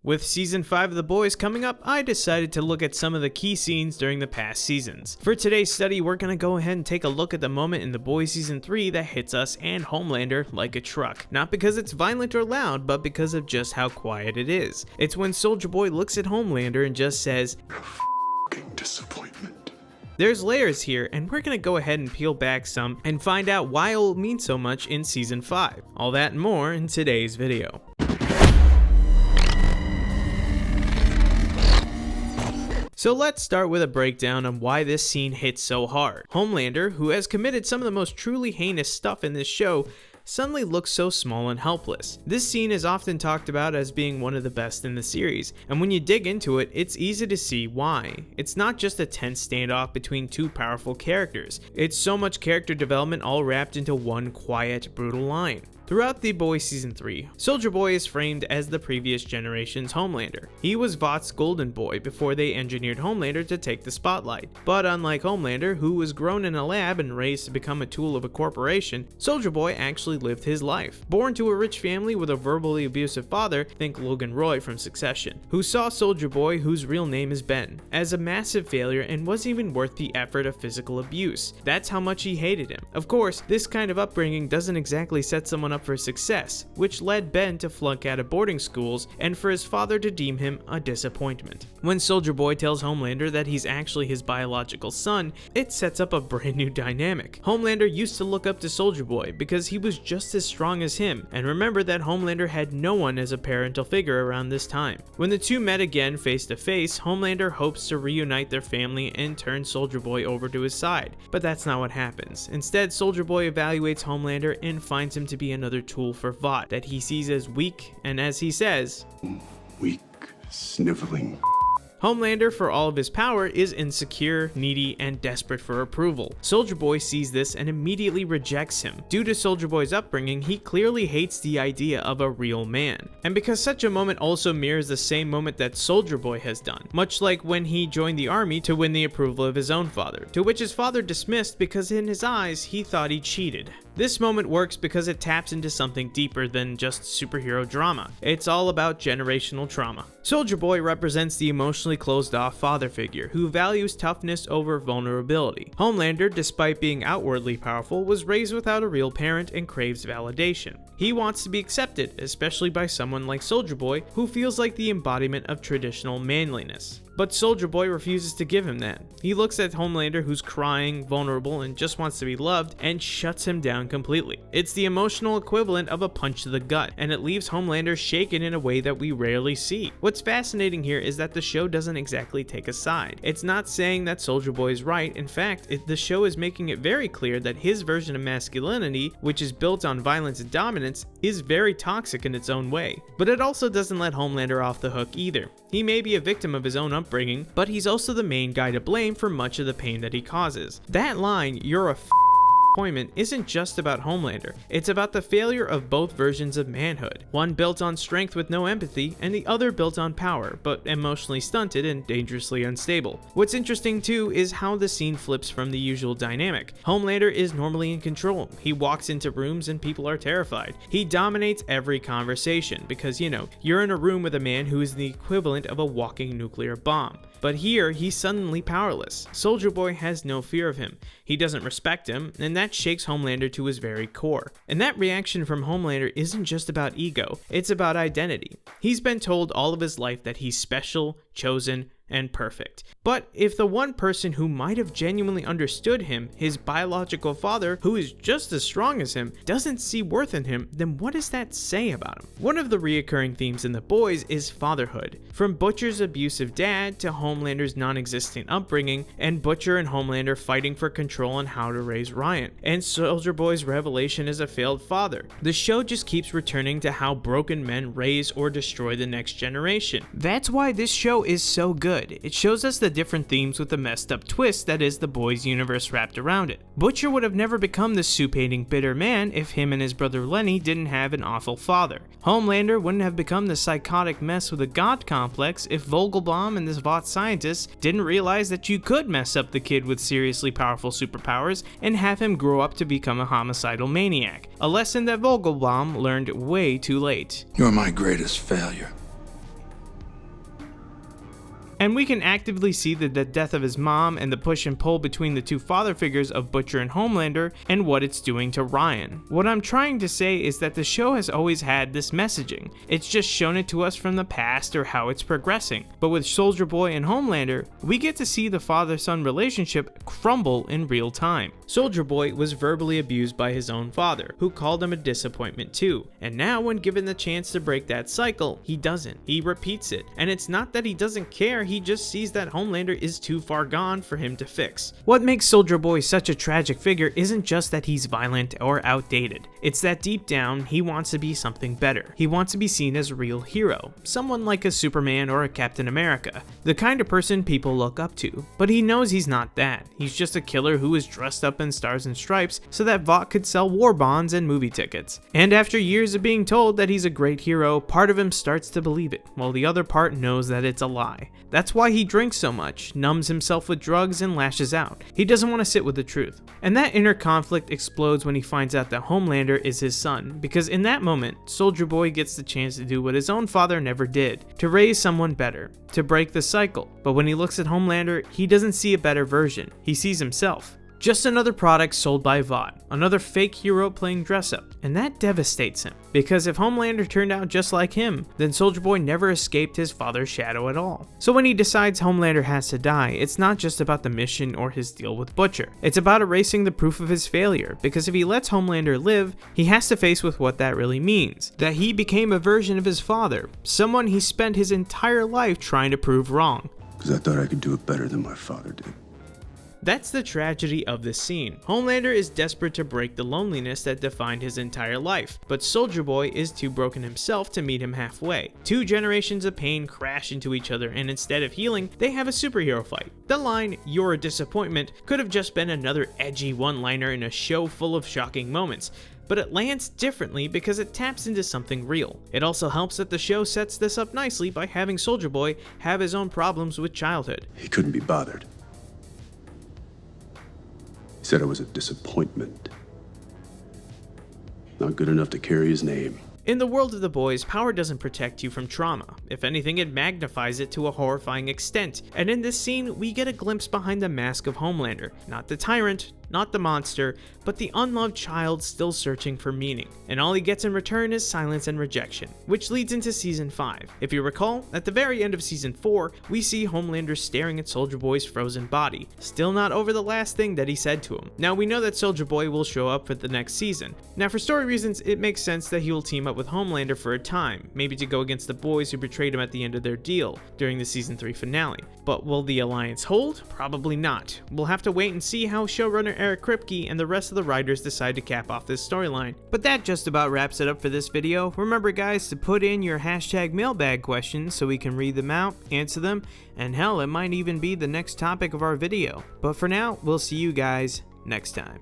With season 5 of The Boys coming up, I decided to look at some of the key scenes during the past seasons. For today's study, we're gonna go ahead and take a look at the moment in The Boys season 3 that hits us and Homelander like a truck. Not because it's violent or loud, but because of just how quiet it is. It's when Soldier Boy looks at Homelander and just says, "F***ing disappointment." There's layers here, and we're gonna go ahead and peel back some and find out why it'll mean so much in season 5. All that and more in today's video. So let's start with a breakdown on why this scene hits so hard. Homelander, who has committed some of the most truly heinous stuff in this show, suddenly looks so small and helpless. This scene is often talked about as being one of the best in the series, and when you dig into it, it's easy to see why. It's not just a tense standoff between two powerful characters. It's so much character development all wrapped into one quiet, brutal line. Throughout The Boys Season 3, Soldier Boy is framed as the previous generation's Homelander. He was Vought's golden boy before they engineered Homelander to take the spotlight. But unlike Homelander, who was grown in a lab and raised to become a tool of a corporation, Soldier Boy actually lived his life. Born to a rich family with a verbally abusive father, think Logan Roy from Succession, who saw Soldier Boy, whose real name is Ben, as a massive failure and wasn't even worth the effort of physical abuse. That's how much he hated him. Of course, this kind of upbringing doesn't exactly set someone up for success, which led Ben to flunk out of boarding schools and for his father to deem him a disappointment. When Soldier Boy tells Homelander that he's actually his biological son, it sets up a brand new dynamic. Homelander used to look up to Soldier Boy because he was just as strong as him, and remember that Homelander had no one as a parental figure around this time. When the two met again face to face, Homelander hopes to reunite their family and turn Soldier Boy over to his side, but that's not what happens. Instead, Soldier Boy evaluates Homelander and finds him to be another tool for Vought that he sees as weak, and as he says, "Weak, sniveling." Homelander, for all of his power, is insecure, needy, and desperate for approval. Soldier Boy sees this and immediately rejects him. Due to Soldier Boy's upbringing, he clearly hates the idea of a real man. And because such a moment also mirrors the same moment that Soldier Boy has done, much like when he joined the army to win the approval of his own father, to which his father dismissed because in his eyes, he thought he cheated. This moment works because it taps into something deeper than just superhero drama. It's all about generational trauma. Soldier Boy represents the emotionally closed-off father figure who values toughness over vulnerability. Homelander, despite being outwardly powerful, was raised without a real parent and craves validation. He wants to be accepted, especially by someone like Soldier Boy, who feels like the embodiment of traditional manliness. But Soldier Boy refuses to give him that. He looks at Homelander, who's crying, vulnerable, and just wants to be loved, and shuts him down completely. It's the emotional equivalent of a punch to the gut, and it leaves Homelander shaken in a way that we rarely see. What's fascinating here is that the show doesn't exactly take a side. It's not saying that Soldier Boy is right. In fact, the show is making it very clear that his version of masculinity, which is built on violence and dominance, is very toxic in its own way. But it also doesn't let Homelander off the hook either. He may be a victim of his own upbringing, but he's also the main guy to blame for much of the pain that he causes. That line, "You're a disappointment," isn't just about Homelander. It's about the failure of both versions of manhood. One built on strength with no empathy, and the other built on power, but emotionally stunted and dangerously unstable. What's interesting too is how the scene flips from the usual dynamic. Homelander is normally in control. He walks into rooms and people are terrified. He dominates every conversation because, you're in a room with a man who is the equivalent of a walking nuclear bomb. But here, he's suddenly powerless. Soldier Boy has no fear of him. He doesn't respect him, and that shakes Homelander to his very core. And that reaction from Homelander isn't just about ego, it's about identity. He's been told all of his life that he's special, chosen, and perfect. But if the one person who might have genuinely understood him, his biological father, who is just as strong as him, doesn't see worth in him, then what does that say about him? One of the reoccurring themes in The Boys is fatherhood. From Butcher's abusive dad to Homelander's non-existent upbringing, and Butcher and Homelander fighting for control on how to raise Ryan, and Soldier Boy's revelation as a failed father. The show just keeps returning to how broken men raise or destroy the next generation. That's why this show is so good. It shows us the different themes with the messed up twist that is the Boys universe wrapped around it. Butcher would have never become the soup-hating bitter man if him and his brother Lenny didn't have an awful father. Homelander wouldn't have become the psychotic mess with a god complex if Vogelbaum and this Vought scientist didn't realize that you could mess up the kid with seriously powerful superpowers and have him grow up to become a homicidal maniac. A lesson that Vogelbaum learned way too late. You're my greatest failure. And we can actively see the death of his mom and the push and pull between the two father figures of Butcher and Homelander and what it's doing to Ryan. What I'm trying to say is that the show has always had this messaging. It's just shown it to us from the past or how it's progressing. But with Soldier Boy and Homelander, we get to see the father-son relationship crumble in real time. Soldier Boy was verbally abused by his own father, who called him a disappointment too. And now when given the chance to break that cycle, he doesn't. He repeats it. And it's not that he doesn't care, he just sees that Homelander is too far gone for him to fix. What makes Soldier Boy such a tragic figure isn't just that he's violent or outdated. It's that deep down, he wants to be something better. He wants to be seen as a real hero, someone like a Superman or a Captain America, the kind of person people look up to. But he knows he's not that. He's just a killer who is dressed up in stars and stripes so that Vought could sell war bonds and movie tickets. And after years of being told that he's a great hero, part of him starts to believe it, while the other part knows that it's a lie. That's why he drinks so much, numbs himself with drugs, and lashes out. He doesn't want to sit with the truth. And that inner conflict explodes when he finds out that Homelander is his son, because in that moment, Soldier Boy gets the chance to do what his own father never did, to raise someone better, to break the cycle. But when he looks at Homelander, he doesn't see a better version. He sees himself. Just another product sold by Vought, another fake hero playing dress up, and that devastates him. Because if Homelander turned out just like him, then Soldier Boy never escaped his father's shadow at all. So when he decides Homelander has to die, it's not just about the mission or his deal with Butcher. It's about erasing the proof of his failure, because if he lets Homelander live, he has to face with what that really means. That he became a version of his father, someone he spent his entire life trying to prove wrong. Because I thought I could do it better than my father did. That's the tragedy of this scene. Homelander is desperate to break the loneliness that defined his entire life, but Soldier Boy is too broken himself to meet him halfway. Two generations of pain crash into each other, and instead of healing, they have a superhero fight. The line, "You're a disappointment," could have just been another edgy one-liner in a show full of shocking moments, but it lands differently because it taps into something real. It also helps that the show sets this up nicely by having Soldier Boy have his own problems with childhood. He couldn't be bothered. He said I was a disappointment. Not good enough to carry his name. In the world of the boys, power doesn't protect you from trauma. If anything, it magnifies it to a horrifying extent. And in this scene, we get a glimpse behind the mask of Homelander. Not the tyrant, not the monster, but the unloved child still searching for meaning. And all he gets in return is silence and rejection, which leads into Season 5. If you recall, at the very end of Season 4, we see Homelander staring at Soldier Boy's frozen body, still not over the last thing that he said to him. Now we know that Soldier Boy will show up for the next season. Now for story reasons, it makes sense that he will team up with Homelander for a time, maybe to go against the boys who betrayed him at the end of their deal during the Season 3 finale. But will the alliance hold? Probably not. We'll have to wait and see how showrunner Eric Kripke and the rest of the writers decide to cap off this storyline. But that just about wraps it up for this video. Remember guys to put in your hashtag mailbag questions so we can read them out, answer them, and hell, it might even be the next topic of our video. But for now, we'll see you guys next time.